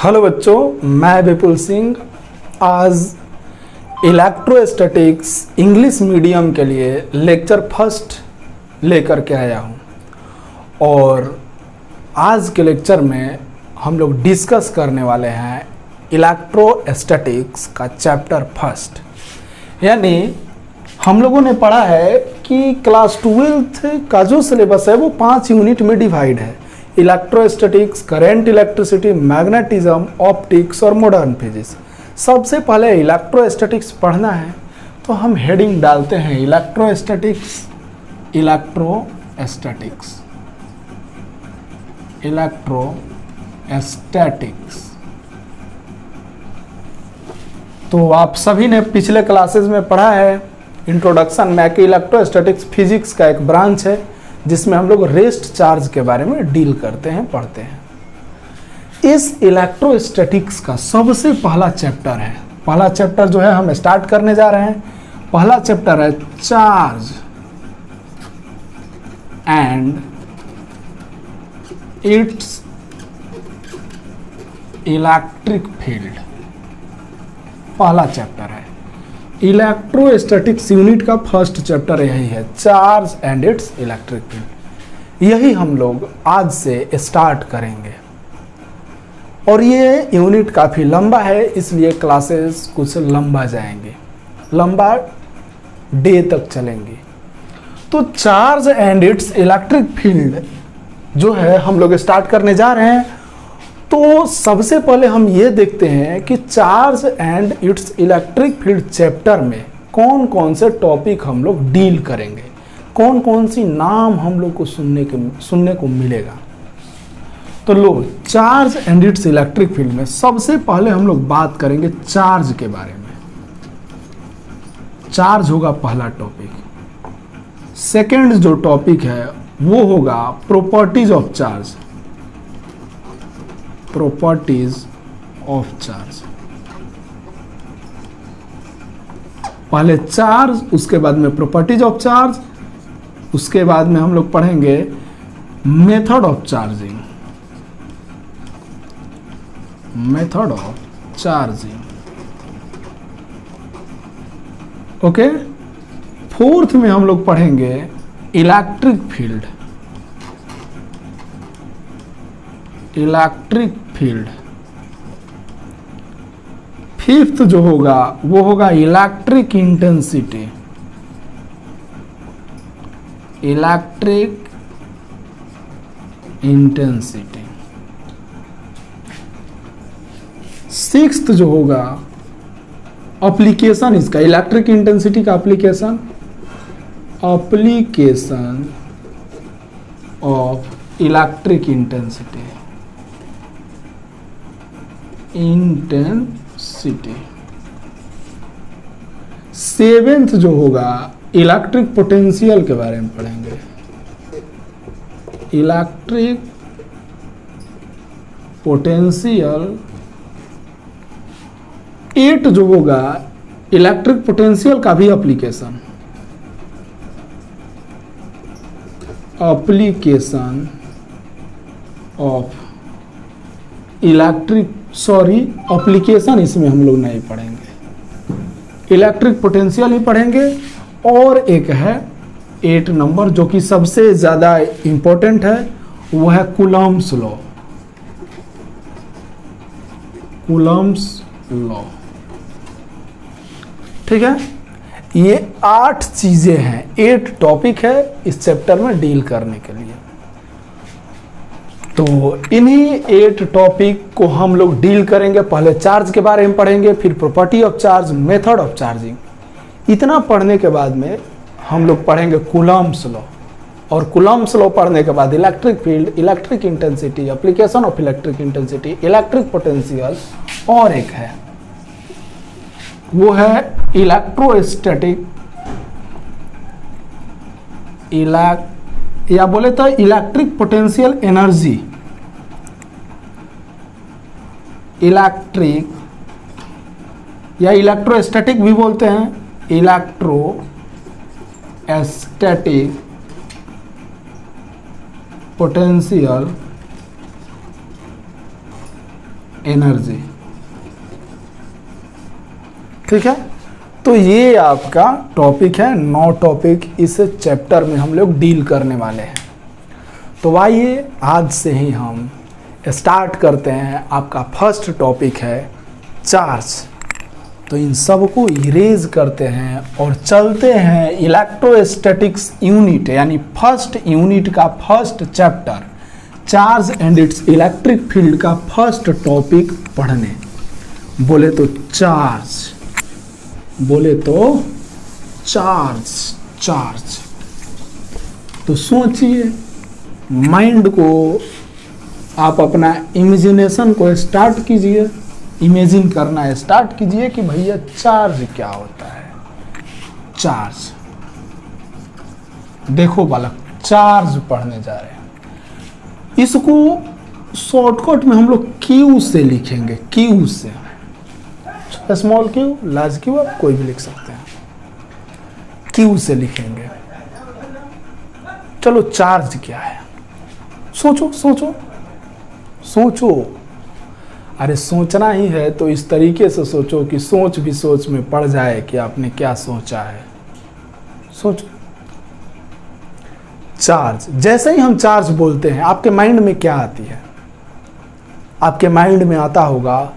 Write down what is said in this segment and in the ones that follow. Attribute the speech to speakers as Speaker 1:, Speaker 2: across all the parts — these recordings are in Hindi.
Speaker 1: हेलो बच्चों, मैं विपुल सिंह आज इलेक्ट्रोस्टैटिक्स इंग्लिश मीडियम के लिए लेक्चर फर्स्ट लेकर के आया हूँ। और आज के लेक्चर में हम लोग डिस्कस करने वाले हैं इलेक्ट्रोस्टैटिक्स का चैप्टर फर्स्ट। यानी हम लोगों ने पढ़ा है कि क्लास 12th का जो सिलेबस है वो 5 यूनिट में डिवाइड है। Electrostatics, current electricity, magnetism, optics और मॉडर्न फिजिक्स। सबसे पहले इलेक्ट्रोस्टैटिक्स पढ़ना है तो हम हेडिंग डालते हैं इलेक्ट्रोस्टैटिक्स, इलेक्ट्रोस्टैटिक्स, इलेक्ट्रोस्टैटिक्स। तो आप सभी ने पिछले क्लासेस में पढ़ा है इंट्रोडक्शन में कि इलेक्ट्रोस्टैटिक्स फिजिक्स का एक ब्रांच है जिसमें हम लोग रेस्ट चार्ज के बारे में डील करते हैं, पढ़ते हैं। इस इलेक्ट्रोस्टैटिक्स का सबसे पहला चैप्टर है, पहला चैप्टर जो है हम स्टार्ट करने जा रहे हैं। पहला चैप्टर है charge and its electric field. पहला चैप्टर है इलेक्ट्रोस्टैटिक्स यूनिट का फर्स्ट चैप्टर यही है, charge and its electric field. यही हम लोग आज से स्टार्ट करेंगे और ये यूनिट काफ़ी लंबा है, इसलिए क्लासेस कुछ लंबा जाएंगे, लंबा डे तक चलेंगे। तो charge and its electric field जो है हम लोग स्टार्ट करने जा रहे हैं। तो सबसे पहले हम ये देखते हैं कि charge and its electric field chapter में कौन कौन से टॉपिक हम लोग डील करेंगे, कौन कौन सी नाम हम लोग को सुनने को मिलेगा। तो लो, charge and its electric field में सबसे पहले हम लोग बात करेंगे चार्ज के बारे में। चार्ज होगा पहला टॉपिक। सेकेंड जो टॉपिक है वो होगा properties of charge, properties of charge. पहले चार्ज, उसके बाद में प्रॉपर्टीज ऑफ चार्ज, उसके बाद में हम लोग पढ़ेंगे method of charging, method of charging. Okay, fourth में हम लोग पढ़ेंगे electric field, electric field. Fifth जो होगा वो होगा electric intensity, electric intensity. Sixth जो होगा एप्लीकेशन इसका, इलेक्ट्रिक इंटेंसिटी का application, application of electric intensity, intensity. Seventh जो होगा इलेक्ट्रिक पोटेंशियल के बारे में पढ़ेंगे, इलेक्ट्रिक पोटेंशियल। 8 जो होगा इलेक्ट्रिक पोटेंशियल का भी application, application of electric, sorry application इसमें हम लोग नहीं पढ़ेंगे, इलेक्ट्रिक पोटेंशियल ही पढ़ेंगे। और एक है 8 नंबर जो कि सबसे ज़्यादा इंपॉर्टेंट है, वो है कूलम्ब्स लॉ, कूलम्ब्स लॉ। ठीक है, ये 8 चीज़ें हैं, 8 टॉपिक है इस चैप्टर में डील करने के लिए। तो इन्हीं 8 टॉपिक को हम लोग डील करेंगे। पहले चार्ज के बारे में पढ़ेंगे, फिर property of charge, method of charging. इतना पढ़ने के बाद में हम लोग पढ़ेंगे कूलम्ब्स लॉ, और कूलम्ब्स लॉ पढ़ने के बाद electric field, electric intensity, application of electric intensity, electric potential, और एक है वो है इलेक्ट्रोस्टैटिक, या बोले तो इलेक्ट्रिक पोटेंशियल एनर्जी, इलेक्ट्रिक या इलेक्ट्रोस्टैटिक भी बोलते हैं, इलेक्ट्रोस्टैटिक पोटेंशियल एनर्जी। ठीक है, तो ये आपका टॉपिक है, 9 टॉपिक इस चैप्टर में हम लोग डील करने वाले हैं। तो आइए आज से ही हम स्टार्ट करते हैं। आपका फर्स्ट टॉपिक है चार्ज। तो इन सब को इरेज करते हैं और चलते हैं इलेक्ट्रोस्टैटिक्स यूनिट यानी फर्स्ट यूनिट का first chapter charge and its electric field का फर्स्ट टॉपिक पढ़ने। बोले तो चार्ज, बोले तो चार्ज, चार्ज। तो सोचिए, माइंड को आप अपना इमेजिनेशन को स्टार्ट कीजिए, इमेजिन करना स्टार्ट कीजिए कि भैया चार्ज क्या होता है। चार्ज, देखो बालक, चार्ज पढ़ने जा रहे हैं। इसको शॉर्टकट में हम लोग क्यू से लिखेंगे, क्यू से, स्मॉल क्यू, लार्ज क्यू, आप कोई भी लिख सकते हैं, क्यू से लिखेंगे। चलो चार्ज क्या है, सोचो सोचो सोचो। अरे सोचना ही है तो इस तरीके से सोचो कि सोच भी सोच में पड़ जाए कि आपने क्या सोचा है। सोचो, चार्ज। जैसे ही हम चार्ज बोलते हैं आपके माइंड में क्या आती है? आपके माइंड में आता होगा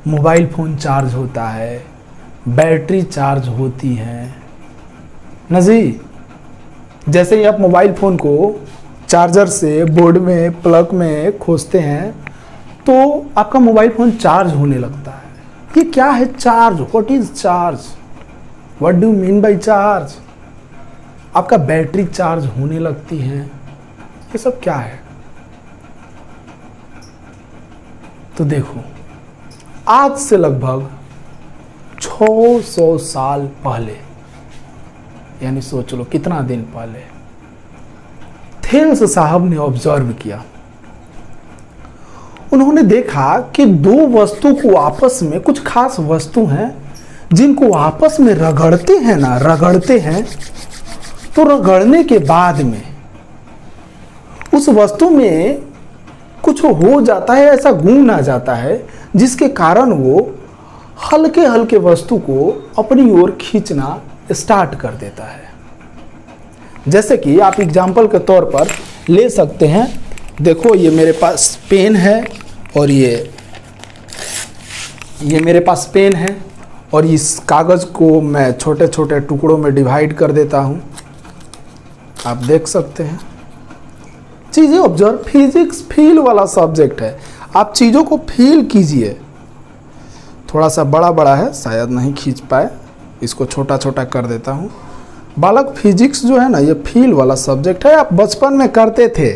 Speaker 1: मोबाइल फ़ोन चार्ज होता है, बैटरी चार्ज होती है ना जी। जैसे ही आप मोबाइल फ़ोन को चार्जर से बोर्ड में प्लग में खोसते हैं तो आपका मोबाइल फ़ोन चार्ज होने लगता है। ये क्या है charge? What is charge? What do you mean by charge? आपका बैटरी चार्ज होने लगती है, ये सब क्या है? तो देखो, आज से लगभग 600 साल पहले, यानी सोच लो कितना दिन पहले, थेल्स साहब ने ऑब्जर्व किया। उन्होंने देखा कि दो वस्तु को आपस में, कुछ खास वस्तु हैं जिनको आपस में रगड़ते हैं ना, रगड़ते हैं, तो रगड़ने के बाद में उस वस्तु में कुछ हो जाता है, ऐसा गुण आ जाता है जिसके कारण वो हल्के हल्के वस्तु को अपनी ओर खींचना स्टार्ट कर देता है। जैसे कि आप एग्जाम्पल के तौर पर ले सकते हैं, देखो ये मेरे पास पेन है और ये मेरे पास पेन है और इस कागज़ को मैं छोटे छोटे टुकड़ों में डिवाइड कर देता हूँ। आप देख सकते हैं, चीज़ें ऑब्जर्व, फिजिक्स फील वाला सब्जेक्ट है, आप चीज़ों को फील कीजिए। थोड़ा सा बड़ा बड़ा है, शायद नहीं खींच पाए, इसको छोटा छोटा कर देता हूँ। बालक, फिजिक्स जो है ना, ये फील वाला सब्जेक्ट है, आप बचपन में करते थे,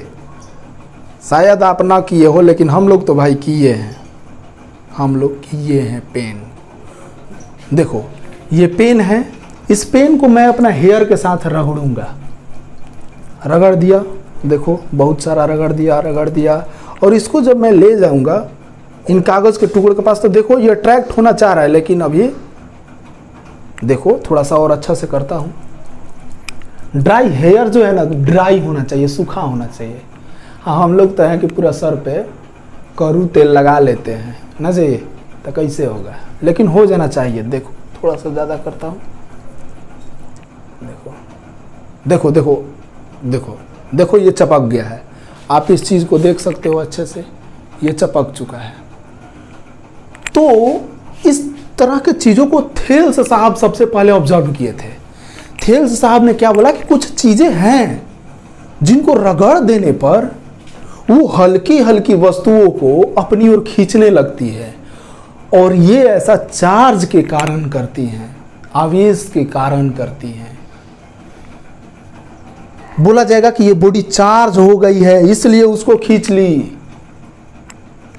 Speaker 1: शायद आप ना किए हो, लेकिन हम लोग तो भाई किए हैं, हम लोग किए हैं। पेन देखो, ये पेन है, इस पेन को मैं अपना हेयर के साथ रगड़ूंगा, रगड़ दिया, देखो बहुत सारा रगड़ दिया, रगड़ दिया, और इसको जब मैं ले जाऊंगा इन कागज़ के टुकड़े के पास, तो देखो ये अट्रैक्ट होना चाह रहा है, लेकिन अभी देखो थोड़ा सा और अच्छा से करता हूँ। ड्राई हेयर जो है ना, ड्राई होना चाहिए, सूखा होना चाहिए। हाँ, हम लोग तो हैं कि पूरा सर पे करू तेल लगा लेते हैं ना जी, तो कैसे होगा, लेकिन हो जाना चाहिए। देखो थोड़ा सा ज़्यादा करता हूँ, देखो देखो देखो देखो देखो, ये चपक गया है। आप इस चीज़ को देख सकते हो अच्छे से, ये चपक चुका है। तो इस तरह के चीज़ों को थेल्स साहब सबसे पहले ऑब्जर्व किए थे। थेल्स साहब ने क्या बोला कि कुछ चीज़ें हैं जिनको रगड़ देने पर वो हल्की हल्की वस्तुओं को अपनी ओर खींचने लगती है, और ये ऐसा चार्ज के कारण करती हैं, आवेश के कारण करती हैं। बोला जाएगा कि ये बॉडी चार्ज हो गई है इसलिए उसको खींच ली,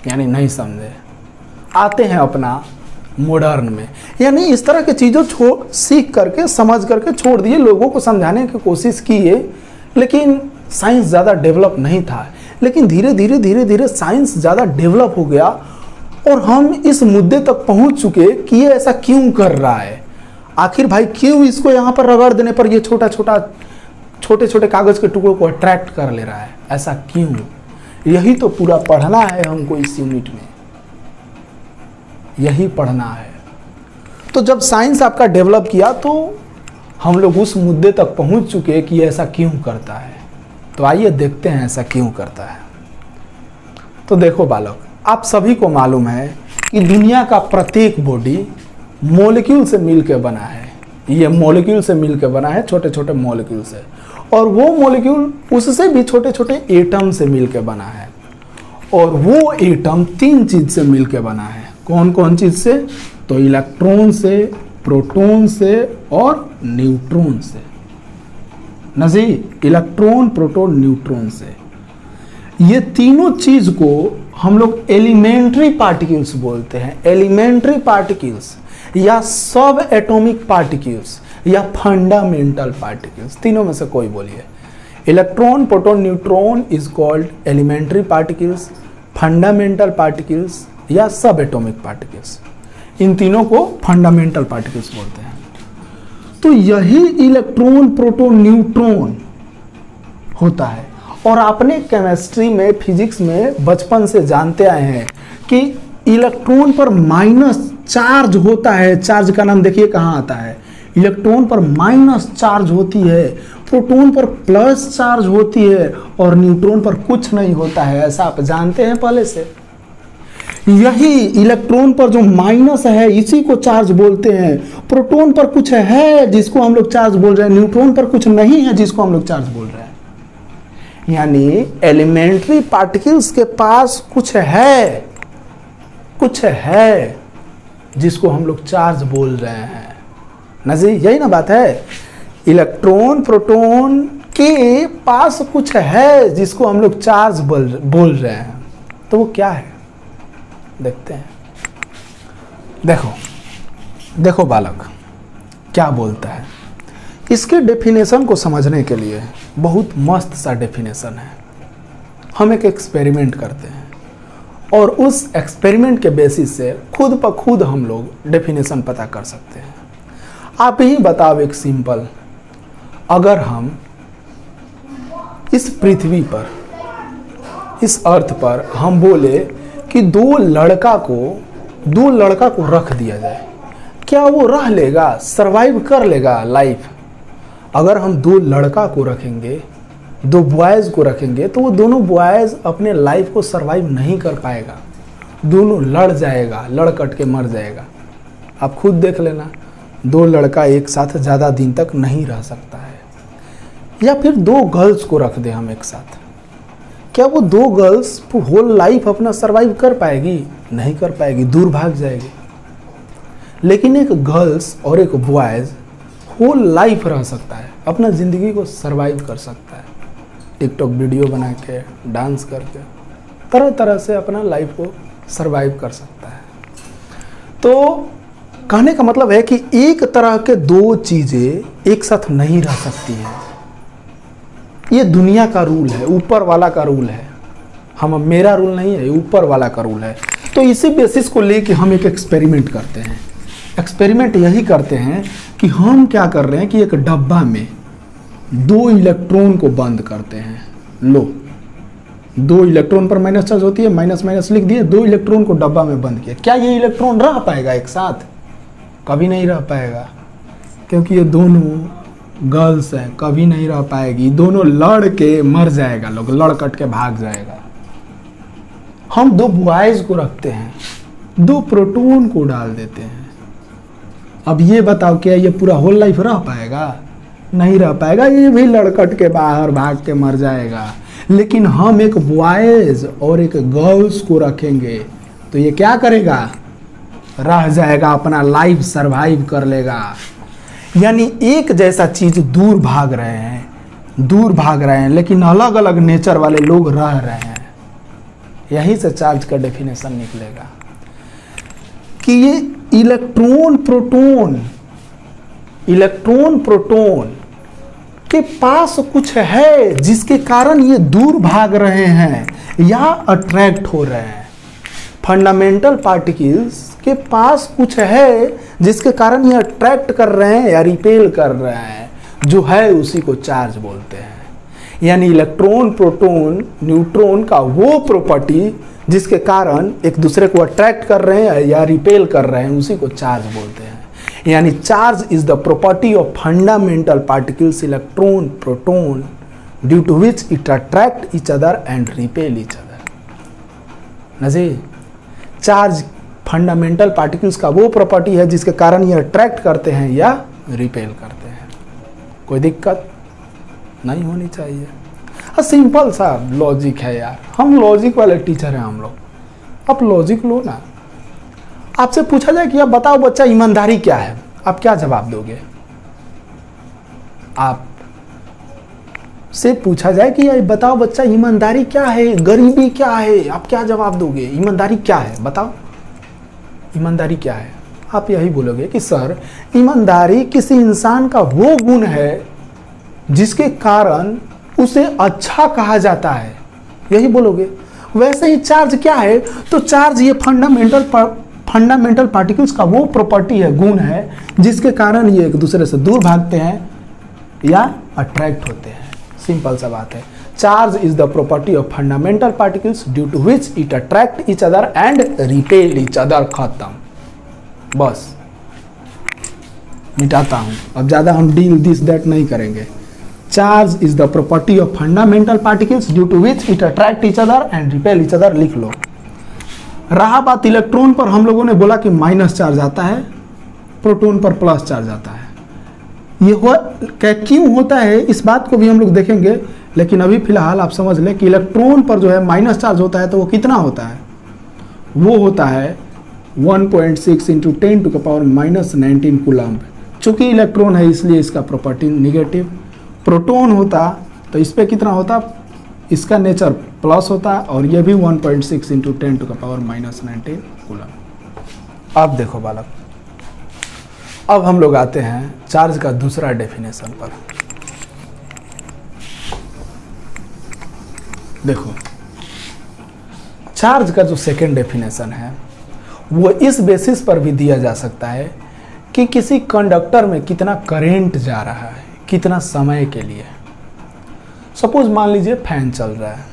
Speaker 1: यानी नहीं समझे। आते हैं अपना मॉडर्न में, यानी इस तरह की चीज़ों सीख करके, समझ करके छोड़ दिए, लोगों को समझाने की कोशिश की है, लेकिन साइंस ज़्यादा डेवलप नहीं था। लेकिन धीरे धीरे धीरे धीरे साइंस ज़्यादा डेवलप हो गया और हम इस मुद्दे तक पहुंच चुके कि ये ऐसा क्यों कर रहा है। आखिर भाई क्यों इसको यहाँ पर रगड़ देने पर ये छोटे छोटे कागज़ के टुकड़ों को अट्रैक्ट कर ले रहा है, ऐसा क्यों? यही तो पूरा पढ़ना है हमको इस यूनिट में। यही पढ़ना है। तो जब साइंस आपका डेवलप किया तो हम लोग उस मुद्दे तक पहुंच चुके कि ऐसा क्यों करता है। तो आइए देखते हैं ऐसा क्यों करता है। तो देखो बालक, आप सभी को मालूम है कि दुनिया का प्रत्येक बॉडी मॉलिक्यूल से मिलकर बना है। ये मॉलिक्यूल से मिलकर बना है, छोटे छोटे मॉलिक्यूल से, और वो मॉलिक्यूल उससे भी छोटे छोटे एटम से मिलकर बना है। और वो एटम 3 चीज से मिलकर बना है। कौन कौन चीज से? तो इलेक्ट्रॉन से, प्रोटॉन से और न्यूट्रॉन से। नजी, इलेक्ट्रॉन, प्रोटॉन, न्यूट्रॉन से। ये तीनों चीज को हम लोग एलिमेंट्री पार्टिकल्स बोलते हैं। एलिमेंट्री पार्टिकल्स या सब एटॉमिक पार्टिकल्स या फंडामेंटल पार्टिकल्स, तीनों में से कोई बोलिए। Electron, proton, neutron is called elementary particles, fundamental particles या सब एटॉमिक पार्टिकल्स। इन तीनों को फंडामेंटल पार्टिकल्स बोलते हैं। तो यही इलेक्ट्रॉन, प्रोटॉन, न्यूट्रॉन होता है। और आपने केमिस्ट्री में, फिजिक्स में बचपन से जानते आए हैं कि इलेक्ट्रॉन पर माइनस चार्ज होता है। चार्ज का नाम देखिए कहाँ आता है। इलेक्ट्रॉन पर माइनस चार्ज होती है, प्रोटॉन पर प्लस चार्ज होती है और न्यूट्रॉन पर कुछ नहीं होता है। ऐसा आप जानते हैं पहले से। यही इलेक्ट्रॉन पर जो माइनस है इसी को चार्ज बोलते हैं। प्रोटॉन पर कुछ है जिसको हम लोग चार्ज बोल रहे हैं, न्यूट्रॉन पर कुछ नहीं है जिसको हम लोग चार्ज बोल रहे हैं। यानी एलिमेंट्री पार्टिकल्स के पास कुछ है जिसको हम लोग चार्ज बोल रहे हैं ना जी, यही ना बात है। इलेक्ट्रॉन, प्रोटॉन के पास कुछ है जिसको हम लोग चार्ज बोल रहे हैं। तो वो क्या है देखते हैं। देखो बालक क्या बोलता है। इसके डेफिनेशन को समझने के लिए बहुत मस्त सा डेफिनेशन है। हम एक एक्सपेरिमेंट करते हैं और उस एक्सपेरिमेंट के बेसिस से खुद ब खुद हम लोग डेफिनेशन पता कर सकते हैं। आप ही बताओ एक सिंपल, अगर हम इस पृथ्वी पर, इस अर्थ पर हम बोले कि दो लड़का को रख दिया जाए, क्या वो रह लेगा, सरवाइव कर लेगा लाइफ? अगर हम दो लड़का को रखेंगे, दो बॉयज़ को रखेंगे, तो वो दोनों बॉयज़ अपने लाइफ को सरवाइव नहीं कर पाएगा। दोनों लड़ जाएगा, लड़ कट के मर जाएगा। आप खुद देख लेना, दो लड़का एक साथ ज़्यादा दिन तक नहीं रह सकता है। या फिर दो गर्ल्स को रख दे हम एक साथ, क्या वो दो गर्ल्स होल लाइफ अपना सरवाइव कर पाएगी? नहीं कर पाएगी, दूर भाग जाएगी। लेकिन एक गर्ल्स और एक बॉयज़ होल लाइफ रह सकता है, अपना ज़िंदगी को सरवाइव कर सकता है। टिकटॉक वीडियो बना के, डांस करके, तरह तरह से अपना लाइफ को सरवाइव कर सकता है। तो कहने का मतलब है कि एक तरह के दो चीज़ें एक साथ नहीं रह सकती हैं। ये दुनिया का रूल है, ऊपर वाला का रूल है। मेरा रूल नहीं है, ऊपर वाला का रूल है। तो इसी बेसिस को लेके हम एक एक्सपेरिमेंट करते हैं। एक्सपेरिमेंट यही करते हैं कि हम क्या कर रहे हैं कि एक डब्बा में दो इलेक्ट्रॉन को बंद करते हैं। लो, दो इलेक्ट्रॉन पर माइनस चार्ज होती है, माइनस माइनस लिख दिए, दो इलेक्ट्रॉन को डब्बा में बंद किया। क्या ये इलेक्ट्रॉन रह पाएगा एक साथ? कभी नहीं रह पाएगा, क्योंकि ये दोनों गर्ल्स हैं, कभी नहीं रह पाएगी। दोनों लड़ के मर जाएगा, लोग लड़ कट के भाग जाएगा। हम दो बॉयज़ को रखते हैं, दो प्रोटॉन को डाल देते हैं। अब ये बताओ, क्या ये पूरा होल लाइफ रह पाएगा? नहीं रह पाएगा, ये भी लड़कट के बाहर भाग के मर जाएगा। लेकिन हम एक बॉयज़ और एक गर्ल्स को रखेंगे तो ये क्या करेगा? रह जाएगा, अपना लाइफ सरवाइव कर लेगा। यानी एक जैसा चीज दूर भाग रहे हैं, लेकिन अलग अलग नेचर वाले लोग रह रहे हैं। यही से चार्ज का डेफिनेशन निकलेगा कि ये इलेक्ट्रॉन प्रोटॉन के पास कुछ है जिसके कारण ये दूर भाग रहे हैं या अट्रैक्ट हो रहे हैं। फंडामेंटल पार्टिकल्स के पास कुछ है जिसके कारण ये अट्रैक्ट कर रहे हैं या रिपेल कर रहे हैं, जो है उसी को चार्ज बोलते हैं। यानी इलेक्ट्रॉन, प्रोटॉन, न्यूट्रॉन का वो प्रॉपर्टी जिसके कारण एक दूसरे को अट्रैक्ट कर रहे हैं या रिपेल कर रहे हैं, उसी को चार्ज बोलते हैं। यानी charge is the property of fundamental particles electron proton due to which it attract each other and repel each other. नजी, चार्ज फंडामेंटल पार्टिकल्स का वो प्रॉपर्टी है जिसके कारण ये अट्रैक्ट करते हैं या रिपेल करते हैं। कोई दिक्कत नहीं होनी चाहिए। सिंपल सा लॉजिक है यार, हम लॉजिक वाले टीचर हैं हम लोग। आप लॉजिक लो ना। आपसे पूछा जाए कि अब बताओ बच्चा ईमानदारी क्या है, आप क्या जवाब दोगे? आप से पूछा जाए कि यार बताओ बच्चा ईमानदारी क्या है, गरीबी क्या है, आप क्या जवाब दोगे? ईमानदारी क्या है बताओ, ईमानदारी क्या है? आप यही बोलोगे कि सर ईमानदारी किसी इंसान का वो गुण है जिसके कारण उसे अच्छा कहा जाता है, यही बोलोगे। वैसे ही चार्ज क्या है? तो चार्ज ये फंडामेंटल पार्टिकल्स का वो प्रॉपर्टी है, गुण है, जिसके कारण ये एक दूसरे से दूर भागते हैं या अट्रैक्ट होते हैं। सिंपल सा बात है। Charge is the property of fundamental particles due to which it attract each other and repel each other. खत्म, बस मिटाता हूं, अब ज्यादा हम डील दिस दैट नहीं करेंगे। Charge is the property of fundamental particles due to which it attract each other and repel each other. लिख लो। रहा बात इलेक्ट्रॉन पर, हम लोगों ने बोला कि माइनस चार्ज आता है, प्रोटॉन पर प्लस चार्ज आता है। ये क्यों होता है इस बात को भी हम लोग देखेंगे, लेकिन अभी फिलहाल आप समझ लें कि इलेक्ट्रॉन पर जो है माइनस चार्ज होता है तो वो कितना होता है? वो होता है 1.6 into 10 to the power -19 coulomb. चूंकि इलेक्ट्रॉन है इसलिए इसका प्रॉपर्टी निगेटिव। प्रोटॉन होता तो इस पर कितना होता? इसका नेचर प्लस होता और ये भी 1.6 into 10 to the power -19 coulomb. अब देखो बालक, अब हम लोग आते हैं चार्ज का दूसरा डेफिनेशन पर। देखो, चार्ज का जो सेकेंड डेफिनेशन है वो इस बेसिस पर भी दिया जा सकता है कि किसी कंडक्टर में कितना करंट जा रहा है, कितना समय के लिए। सपोज मान लीजिए फैन चल रहा है,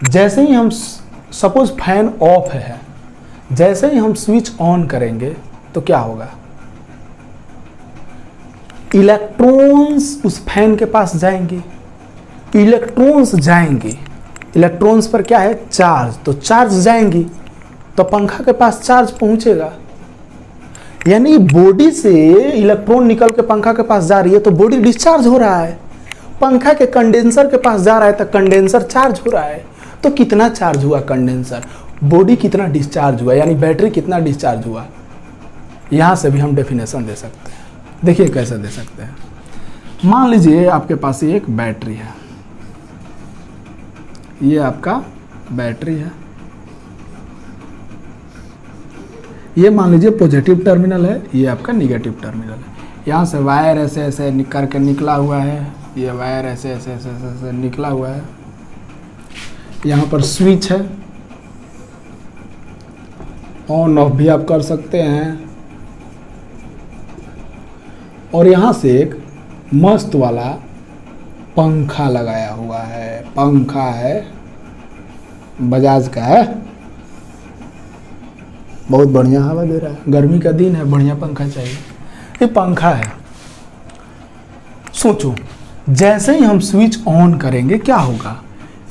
Speaker 1: जैसे ही हम सपोज फैन ऑफ है, जैसे ही हम स्विच ऑन करेंगे तो क्या होगा? इलेक्ट्रॉन्स उस फैन के पास जाएंगे, इलेक्ट्रॉन्स जाएंगे, इलेक्ट्रॉन्स पर क्या है? चार्ज। तो चार्ज जाएंगी तो पंखा के पास चार्ज पहुंचेगा। यानी बॉडी से इलेक्ट्रॉन निकल के पंखा के पास जा रही है तो बॉडी डिस्चार्ज हो रहा है। पंखा के कंडेंसर के पास जा रहा है तो कंडेंसर चार्ज हो रहा है। तो कितना चार्ज हुआ कंडेंसर? बॉडी कितना डिस्चार्ज हुआ, यानी बैटरी कितना डिस्चार्ज हुआ। यहां से भी हम डेफिनेशन दे सकते हैं। देखिए कैसे दे सकते हैं। मान लीजिए आपके पास एक बैटरी है, ये आपका बैटरी है, ये मान लीजिए पॉजिटिव टर्मिनल है, ये आपका निगेटिव टर्मिनल है। यहाँ से वायर ऐसे ऐसे करके निकला हुआ है, ये वायर ऐसे ऐसे ऐसे ऐसे, ऐसे निकला हुआ है। यहाँ पर स्विच है, ऑन ऑफ भी आप कर सकते हैं। और यहाँ से एक मस्त वाला पंखा लगाया हुआ है, पंखा है, बजाज का है, बहुत बढ़िया हवा दे रहा है, गर्मी का दिन है, बढ़िया पंखा चाहिए। ये पंखा है। सोचो, जैसे ही हम स्विच ऑन करेंगे क्या होगा?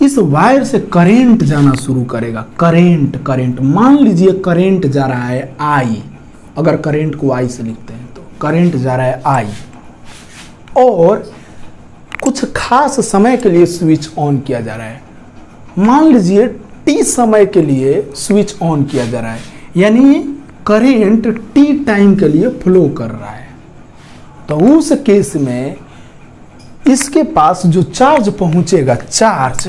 Speaker 1: इस वायर से करंट जाना शुरू करेगा। करंट मान लीजिए करंट जा रहा है आई, अगर करंट को आई से लिखते हैं तो करंट जा रहा है आई, और कुछ खास समय के लिए स्विच ऑन किया जा रहा है। मान लीजिए टी समय के लिए स्विच ऑन किया जा रहा है, यानी करंट टी टाइम के लिए फ्लो कर रहा है। तो उस केस में इसके पास जो चार्ज पहुंचेगा, चार्ज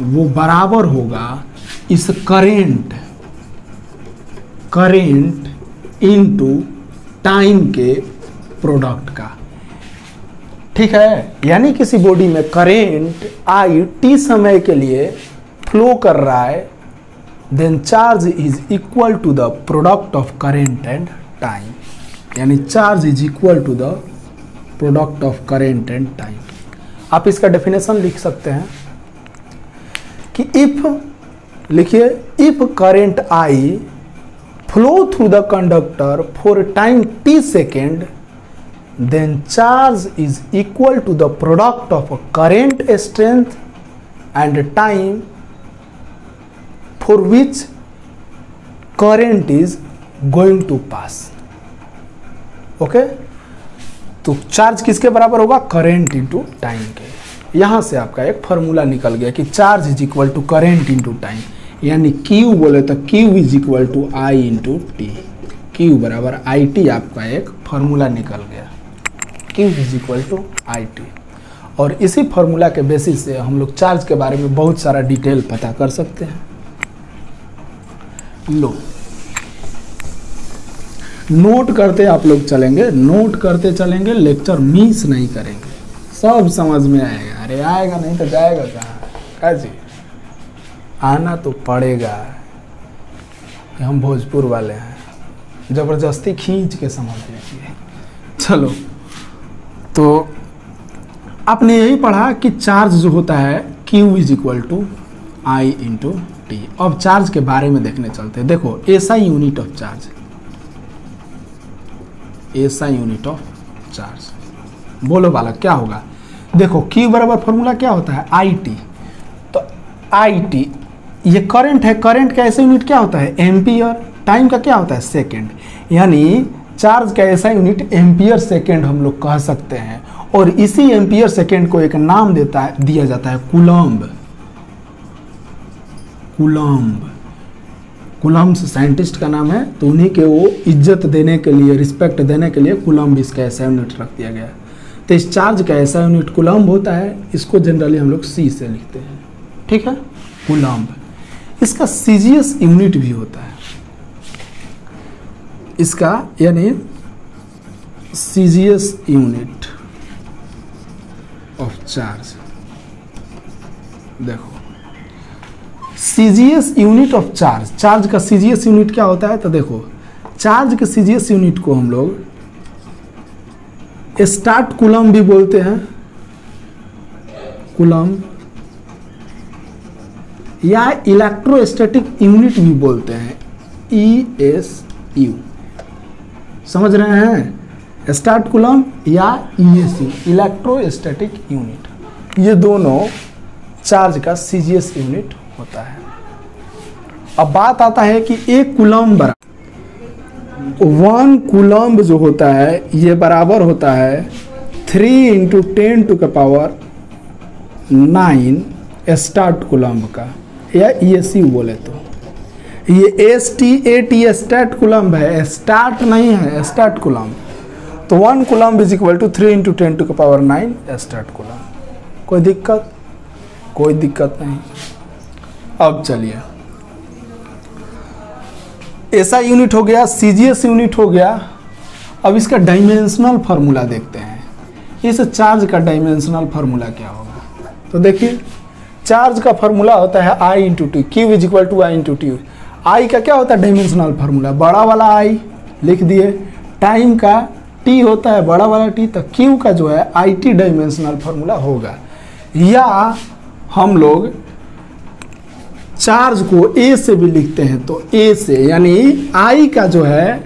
Speaker 1: वो बराबर होगा इस करंट इनटू टाइम के प्रोडक्ट का। ठीक है, यानी किसी बॉडी में करंट आई टी समय के लिए फ्लो कर रहा है, then charge is equal to the product of current and time, यानी charge is equal to the product of current and time. आप इसका डेफिनेशन लिख सकते हैं कि इफ, लिखिए, if current I flow through the conductor for time t second, then charge is equal to the product of current strength and time for which current is going to pass. Okay, तो चार्ज किसके बराबर होगा? करंट इंटू टाइम के। यहां से आपका एक फॉर्मूला निकल गया कि charge is equal to current into time, यानी Q बोले तो Q is equal to I into T. Q बराबर आई टी, आपका एक फॉर्मूला निकल गया, Q is equal to I T. और इसी फॉर्मूला के बेसिस से हम लोग चार्ज के बारे में बहुत सारा डिटेल पता कर सकते हैं। लो, नोट करते आप लोग चलेंगे, नोट करते चलेंगे, लेक्चर मिस नहीं करेंगे, सब समझ में आएगा। अरे आएगा नहीं तो जाएगा कहाँ जी, आना तो पड़ेगा। हम भोजपुर वाले हैं, जबरदस्ती खींच के समझ लीजिए। चलो, तो आपने यही पढ़ा कि चार्ज जो होता है Q is equal to I into T. अब चार्ज के बारे में देखने चलते हैं। देखो, SI unit of charge, SI unit of charge, बोलो बालक क्या होगा? देखो, Q बराबर फॉर्मूला क्या होता है? I T. तो आई टी ये करंट है, करंट का ऐसा यूनिट क्या होता है? एम्पियर। टाइम का क्या होता है? सेकेंड। यानी चार्ज का ऐसा यूनिट एम्पियर सेकेंड हम लोग कह सकते हैं। और इसी एम्पियर सेकेंड को एक नाम दिया जाता है कूलम्ब। कूलम्ब, कूलम्ब साइंटिस्ट का नाम है, तो उन्हीं के वो इज्जत देने के लिए, रिस्पेक्ट देने के लिए कूलम्ब इसका ऐसा यूनिट रख दिया गया। तो इस चार्ज का ऐसा यूनिट कूलम्ब होता है। इसको जनरली हम लोग C से लिखते हैं, ठीक है, कूलम्ब। इसका सीजीएस यूनिट भी होता है, इसका यानी सीजीएस यूनिट ऑफ चार्ज। देखो, CGS unit of charge, charge का सीजीएस यूनिट क्या होता है? तो देखो, चार्ज के सीजीएस यूनिट को हम लोग स्टार्ट कूलम्ब भी बोलते हैं, कूलम्ब, या इलेक्ट्रोस्टैटिक यूनिट भी बोलते हैं, ESU। समझ रहे हैं? स्टार्ट कूलम्ब या ESU, इलेक्ट्रोस्टैटिक यूनिट, ये दोनों चार्ज का सीजीएस यूनिट होता है। अब बात आता है कि एक कूलम्ब बराबर 1 कूलम्ब जो होता है, ये बराबर होता है 3 × 10⁹ स्टार्ट कूलम्ब का, या ESU बोले तो। ये STAT स्टार्ट कूलम्ब है, स्टार्ट नहीं है, स्टार्ट कूलम्ब। तो 1 coulomb is equal to 3 × 10⁹ stat coulomb. कोई दिक्कत? कोई दिक्कत नहीं। अब चलिए, ऐसा यूनिट हो गया, सीजीएस यूनिट हो गया। अब इसका डायमेंशनल फार्मूला देखते हैं। इस चार्ज का डायमेंशनल फार्मूला क्या होगा? तो देखिए, चार्ज का फार्मूला होता है I × T, Q is equal to I into T. I का क्या होता है? डायमेंशनल फार्मूला, बड़ा वाला I लिख दिए, टाइम का T होता है बड़ा वाला T, तो Q का जो है IT डायमेंशनल फार्मूला होगा। या हम लोग चार्ज को A से भी लिखते हैं, तो A से, यानी I का जो है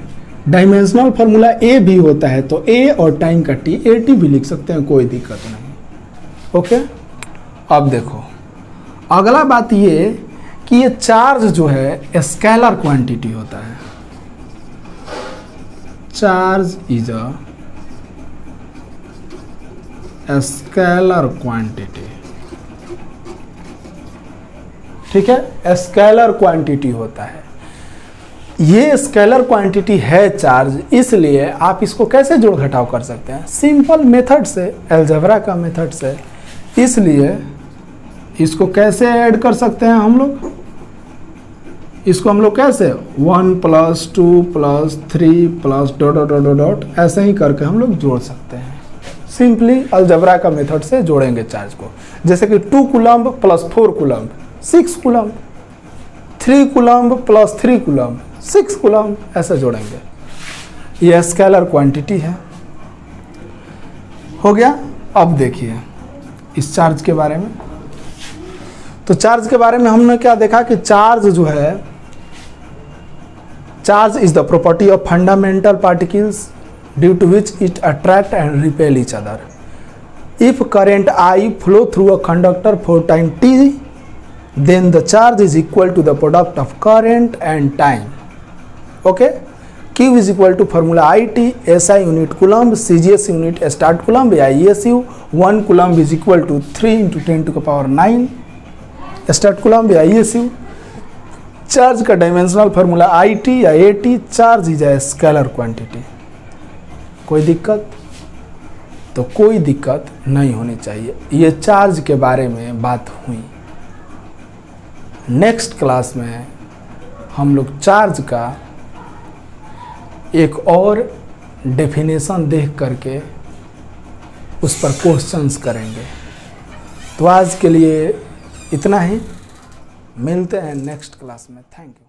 Speaker 1: डायमेंशनल फार्मूला A भी होता है, तो A और टाइम का T, AT भी लिख सकते हैं, कोई दिक्कत नहीं। ओके, अब देखो, अगला बात ये कि ये चार्ज जो है स्केलर क्वांटिटी होता है। Charge is a scalar quantity, ठीक है, स्केलर क्वांटिटी होता है। ये स्केलर क्वांटिटी है चार्ज, इसलिए आप इसको कैसे जोड़ घटाव कर सकते हैं? सिंपल मेथड से, अलजेब्रा का मेथड से। इसलिए इसको कैसे ऐड कर सकते हैं हम लोग? इसको हम लोग कैसे 1 + 2 + 3 + डॉट डॉट डॉट डॉट ऐसे ही करके हम लोग जोड़ सकते हैं। सिंपली अलजेब्रा का मेथड से जोड़ेंगे चार्ज को। जैसे कि 2 coulomb + 4 coulomb 6 coulomb, 3 coulomb + 3 coulomb 6 coulomb, ऐसे जोड़ेंगे। ये स्केलर क्वांटिटी है, हो गया। अब देखिए इस चार्ज के बारे में। तो चार्ज के बारे में हमने क्या देखा कि चार्ज जो है, charge is the property of fundamental particles due to which it attract and repel each other. If current I flow through a conductor for time t, then the charge is equal to the product of current and time. Okay, Q is equal to formula IT, SI unit coulomb, CGS unit start coulomb या ESU. 1 coulomb is equal to 3 into 10 to the power 9 start coulomb या ESU. चार्ज का डायमेंशनल फार्मूला IT या AT. Charge is a scalar quantity. कोई दिक्कत? तो कोई दिक्कत नहीं होनी चाहिए. ये चार्ज के बारे में बात हुई. नेक्स्ट क्लास में हम लोग चार्ज का एक और डेफिनेशन देख करके उस पर क्वेश्चंस करेंगे. तो आज के लिए इतना ही. मिलते हैं नेक्स्ट क्लास में. Thank you.